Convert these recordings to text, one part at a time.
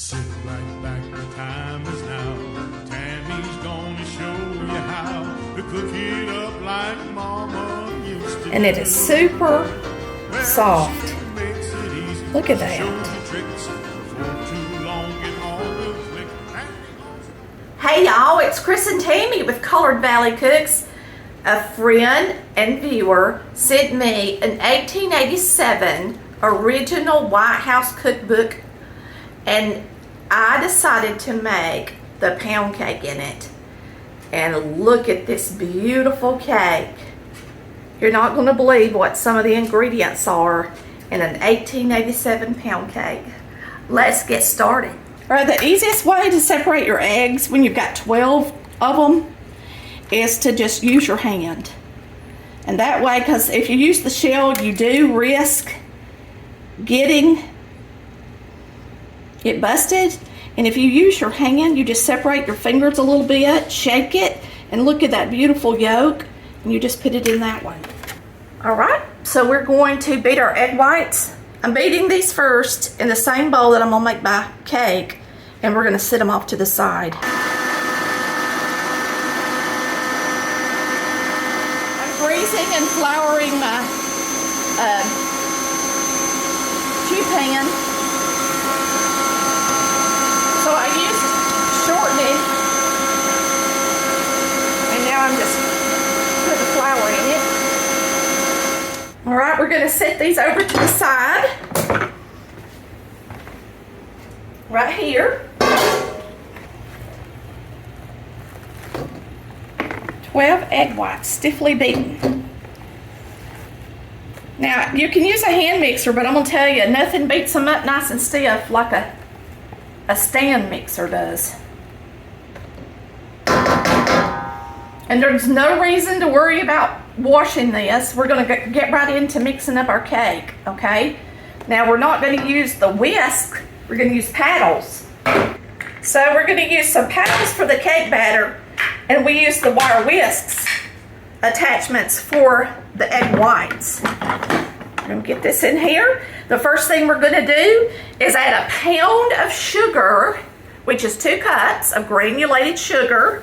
Sit right back, the time is now. Tammy's gonna show you how to cook it up like Mama used to. And it is super soft. Look at that. Hey y'all, it's Chris and Tammy with Colored Valley Cooks. A friend and viewer sent me an 1887 original White House cookbook, and I decided to make the pound cake in it. And look at this beautiful cake. You're not going to believe what some of the ingredients are in an 1887 pound cake. Let's get started. All right, the easiest way to separate your eggs when you've got 12 of them is to just use your hand. And that way, because if you use the shell, you do risk getting it busted. And if you use your hand, you just separate your fingers a little bit, shake it, and look at that beautiful yolk, and you just put it in that one. All right, so we're going to beat our egg whites. I'm beating these first in the same bowl that I'm gonna make my cake, and we're gonna set them off to the side. I'm greasing and flouring my stew pan. So I used shortening, and now I'm just putting the flour in it. All right, we're gonna set these over to the side. Right here. 12 egg whites, stiffly beaten. Now, you can use a hand mixer, but I'm gonna tell you, nothing beats them up nice and stiff like a stand mixer does. And there's no reason to worry about washing this. We're gonna get right into mixing up our cake, okay? Now we're not gonna use the whisk, we're gonna use paddles. So we're gonna use some paddles for the cake batter, and we use the wire whisks attachments for the egg whites. I'm gonna get this in here. The first thing we're gonna do is add a pound of sugar, which is 2 cups of granulated sugar,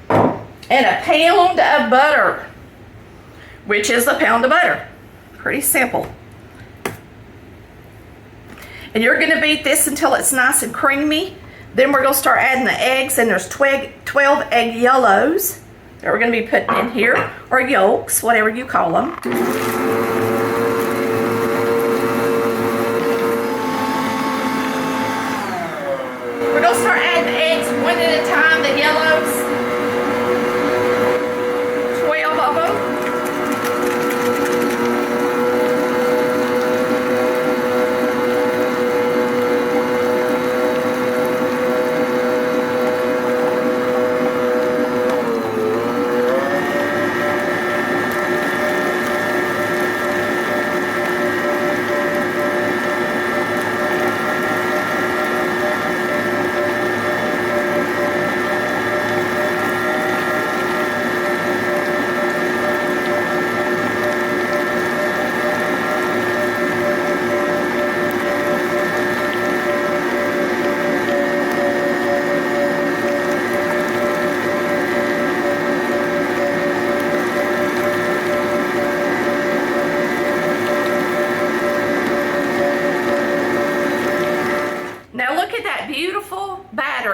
and a pound of butter, which is a pound of butter. Pretty simple. And you're gonna beat this until it's nice and creamy. Then we're gonna start adding the eggs, and there's 12 egg yellows that we're gonna be putting in here, or yolks, whatever you call them. We're gonna start adding the eggs one at a time, the yellows. 12 of them.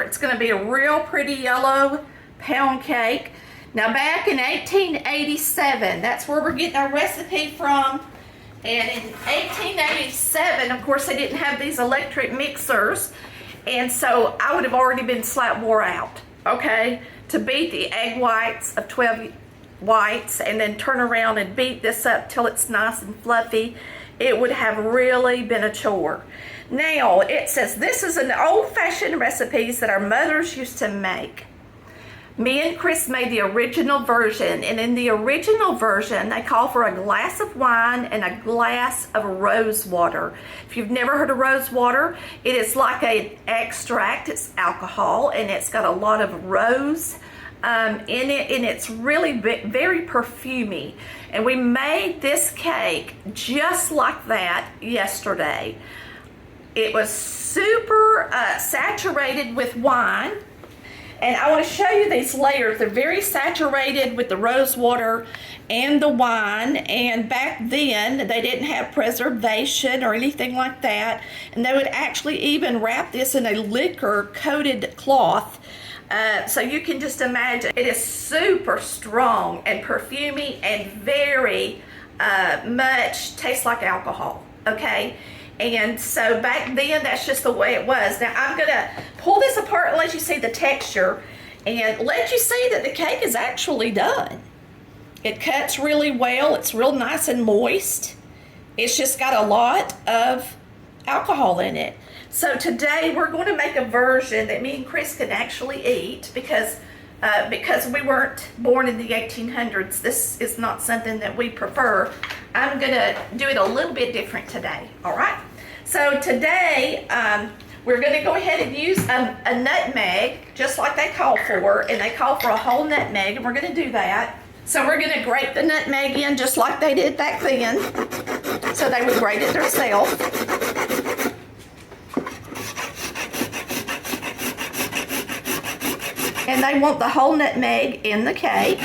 It's going to be a real pretty yellow pound cake. Now back in 1887, that's where we're getting our recipe from. And in 1887, of course, they didn't have these electric mixers. And so I would have already been slap wore out, okay, to beat the egg whites of 12 whites and then turn around and beat this up till it's nice and fluffy. It would have really been a chore. Now, it says this is an old-fashioned recipes that our mothers used to make. Me and Chris made the original version, and in the original version, they call for a glass of wine and a glass of rose water. If you've never heard of rose water, it is like an extract. It's alcohol, and it's got a lot of rose in it, and it's really very perfumey. And we made this cake just like that yesterday. It was super saturated with wine. And I want to show you these layers. They're very saturated with the rose water and the wine. And back then, they didn't have preservation or anything like that. And they would actually even wrap this in a liquor-coated cloth. So you can just imagine. It is super strong and perfumey and very much tastes like alcohol, okay? And so back then, that's just the way it was. Now I'm gonna pull this apart and let you see the texture and let you see that the cake is actually done. It cuts really well. It's real nice and moist. It's just got a lot of alcohol in it. So today we're going to make a version that me and Chris can actually eat because we weren't born in the 1800s. This is not something that we prefer. I'm gonna do it a little bit different today, all right? So today, we're gonna go ahead and use a nutmeg, just like they call for, and they call for a whole nutmeg, and we're gonna do that. So we're gonna grate the nutmeg in just like they did back then. So they would grate it themselves. And they want the whole nutmeg in the cake.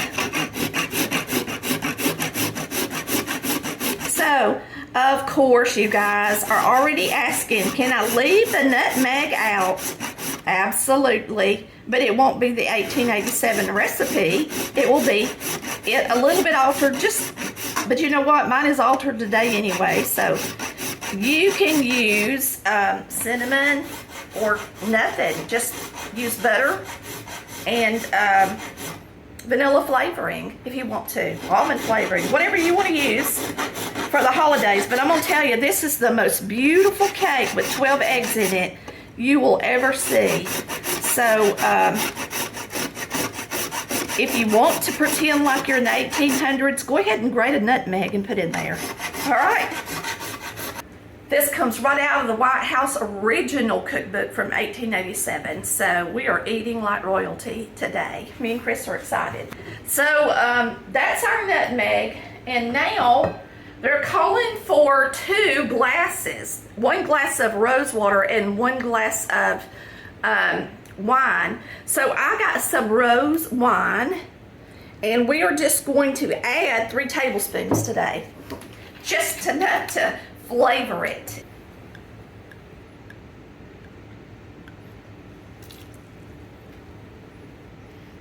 So, of course, you guys are already asking, can I leave the nutmeg out? Absolutely, but it won't be the 1887 recipe. It will be a little bit altered, but you know what? Mine is altered today anyway, so you can use cinnamon or nothing. Just use butter and vanilla flavoring if you want to, almond flavoring, whatever you want to use for the holidays. But I'm gonna tell you, this is the most beautiful cake with 12 eggs in it you will ever see. So if you want to pretend like you're in the 1800s, go ahead and grate a nutmeg and put in there. All right. This comes right out of the White House original cookbook from 1887. So we are eating like royalty today. Me and Chris are excited. So that's our nutmeg. And now they're calling for 2 glasses. 1 glass of rose water and 1 glass of wine. So I got some rose wine. And we are just going to add 3 tablespoons today. Just enough to flavor it.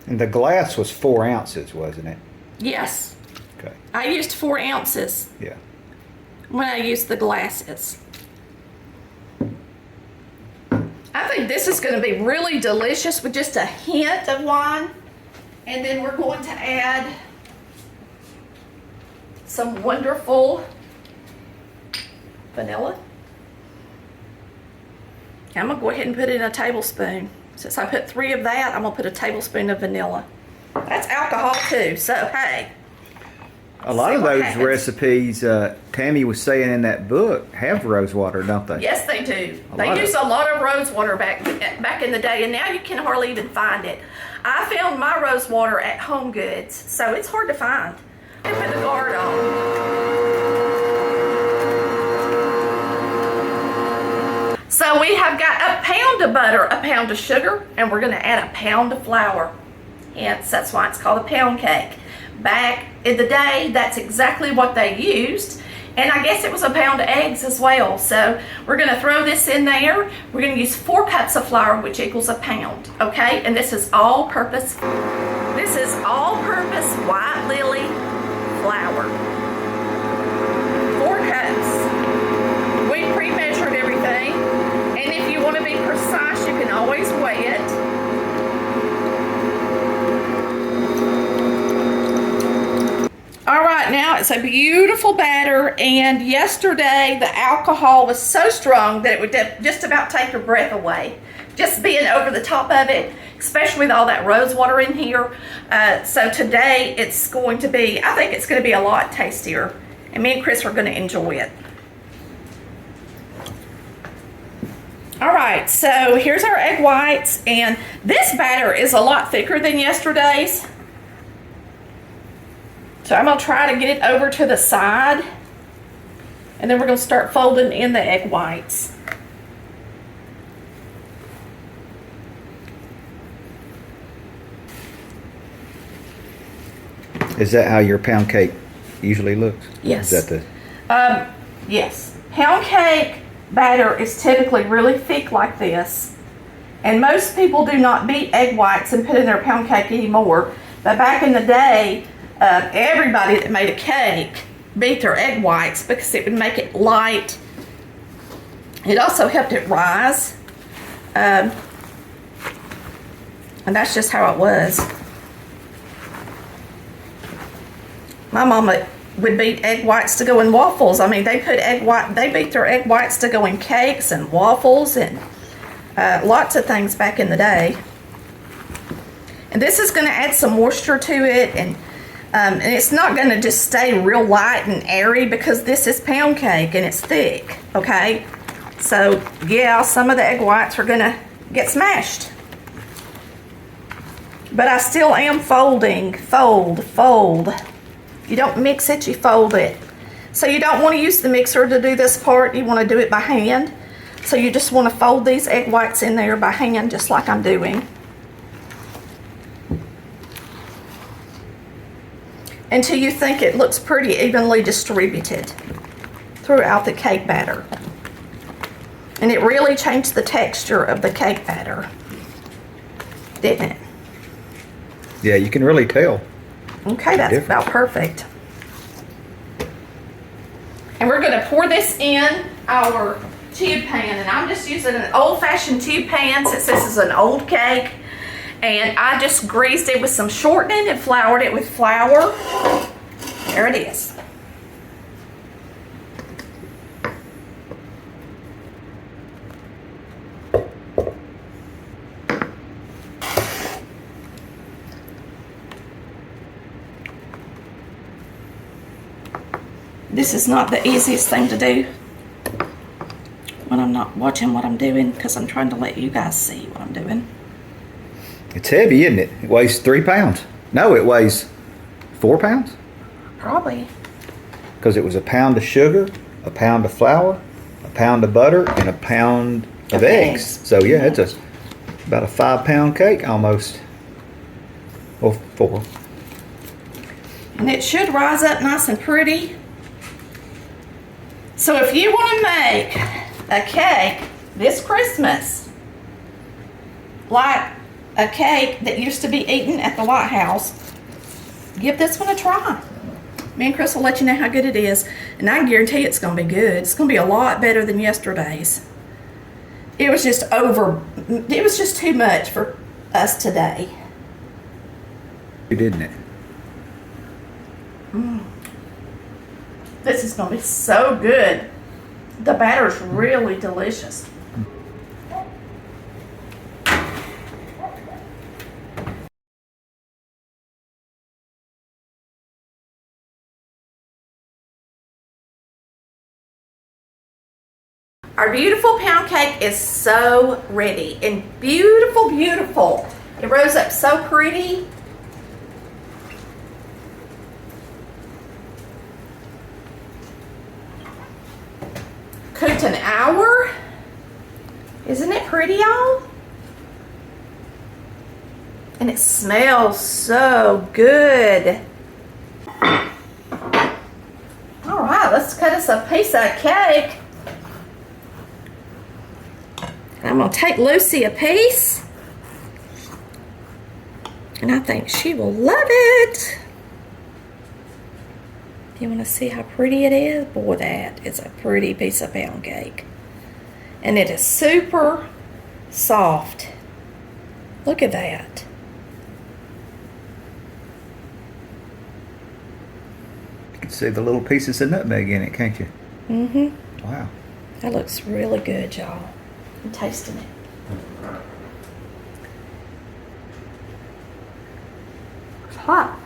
And the glass was 4 ounces, wasn't it? Yes. Okay. I used 4 ounces Yeah. when I used the glasses. I think this is going to be really delicious with just a hint of wine. And then we're going to add some wonderful vanilla. I'm gonna go ahead and put in a tablespoon. Since I put 3 of that, I'm gonna put a tablespoon of vanilla. That's alcohol too, so hey. A lot of those recipes, Tammy was saying in that book, have rose water, don't they? Yes, they do. They use a lot of rose water back in the day, and now you can hardly even find it. I found my rose water at Home Goods, so it's hard to find. I put the guard on. So we have got a pound of butter, a pound of sugar, and we're going to add a pound of flour. Hence, that's why it's called a pound cake. Back in the day, that's exactly what they used. And I guess it was a pound of eggs as well. So we're going to throw this in there. We're going to use 4 cups of flour, which equals a pound. Okay? And this is all-purpose. This is all-purpose white lily flour. 4 cups. We pre-measured everything. And if you want to be precise, you can always weigh it. All right, now it's a beautiful batter, and yesterday the alcohol was so strong that it would just about take your breath away. Just being over the top of it, especially with all that rose water in here. So today it's going to be, I think it's going to be a lot tastier, and me and Chris are going to enjoy it. All right, so here's our egg whites, and this batter is a lot thicker than yesterday's. So I'm going to try to get it over to the side, and then we're going to start folding in the egg whites. Is that how your pound cake usually looks? Yes. Is that the? Yes. Pound cake batter is typically really thick like this. And most people do not beat egg whites and put in their pound cake anymore. But back in the day, everybody that made a cake beat their egg whites because it would make it light. It also helped it rise. And that's just how it was. My mama would beat egg whites to go in waffles. I mean, they beat their egg whites to go in cakes and waffles and lots of things back in the day. And this is going to add some moisture to it, and it's not going to just stay real light and airy because this is pound cake and it's thick, okay? So yeah, some of the egg whites are going to get smashed. But I still am folding, fold. You don't mix it, you fold it. So you don't want to use the mixer to do this part, you want to do it by hand. So you just want to fold these egg whites in there by hand, just like I'm doing. Until you think it looks pretty evenly distributed throughout the cake batter. And it really changed the texture of the cake batter, didn't it? Yeah, you can really tell. Okay, that's about perfect. And we're going to pour this in our tube pan, and I'm just using an old-fashioned tube pan since this is an old cake. And I just greased it with some shortening and floured it with flour. There it is. This is not the easiest thing to do when I'm not watching what I'm doing, because I'm trying to let you guys see what I'm doing. It's heavy, isn't it? It weighs 3 pounds. No, it weighs 4 pounds. Probably. Because it was a pound of sugar, a pound of flour, a pound of butter, and a pound of eggs. So yeah, it's about a 5-pound cake almost. Or 4. And it should rise up nice and pretty. So if you want to make a cake this Christmas, like a cake that used to be eaten at the White House, give this one a try. Me and Chris will let you know how good it is, and I can guarantee it's going to be good. It's going to be a lot better than yesterday's. It was just too much for us today. Didn't it? This is going to be so good. The batter's really delicious. Our beautiful pound cake is so ready and beautiful, beautiful. It rose up so pretty. Cooked an hour. Isn't it pretty, y'all? And it smells so good. All right, let's cut us a piece of cake. I'm gonna take Lucy a piece, and I think she will love it. You want to see how pretty it is? Boy, that is a pretty piece of pound cake. And it is super soft. Look at that. You can see the little pieces of nutmeg in it, can't you? Mm-hmm. Wow. That looks really good, y'all. I'm tasting it. It's hot.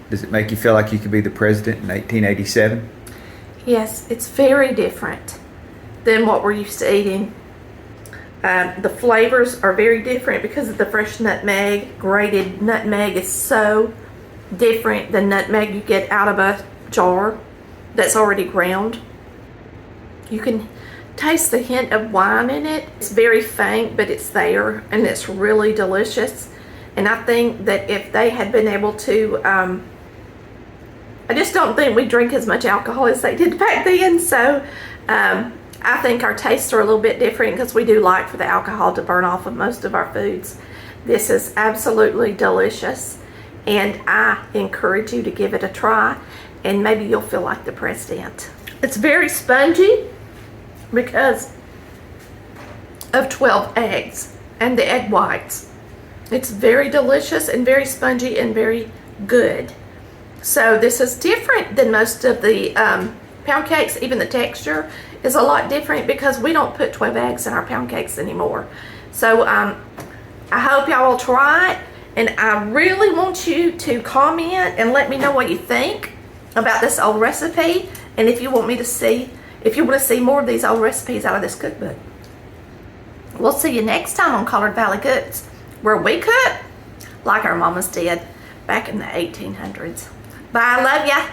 Does it make you feel like you could be the president in 1887? Yes, it's very different than what we're used to eating. The flavors are very different because of the fresh nutmeg. Grated nutmeg is so different than nutmeg you get out of a jar that's already ground. You can taste the hint of wine in it. It's very faint, but it's there, and it's really delicious. And I think that if they had been able to, I just don't think we drink as much alcohol as they did back then. So I think our tastes are a little bit different because we do like for the alcohol to burn off of most of our foods. This is absolutely delicious, and I encourage you to give it a try, and maybe you'll feel like the president. It's very spongy because of 12 eggs and the egg whites. It's very delicious and very spongy and very good. So this is different than most of the pound cakes. Even the texture is a lot different because we don't put 12 eggs in our pound cakes anymore. So I hope y'all will try it, and I really want you to comment and let me know what you think about this old recipe, and if you want to see more of these old recipes out of this cookbook. We'll see you next time on Collard Valley Cooks, where we cook like our mamas did back in the 1800s. Bye, I love ya.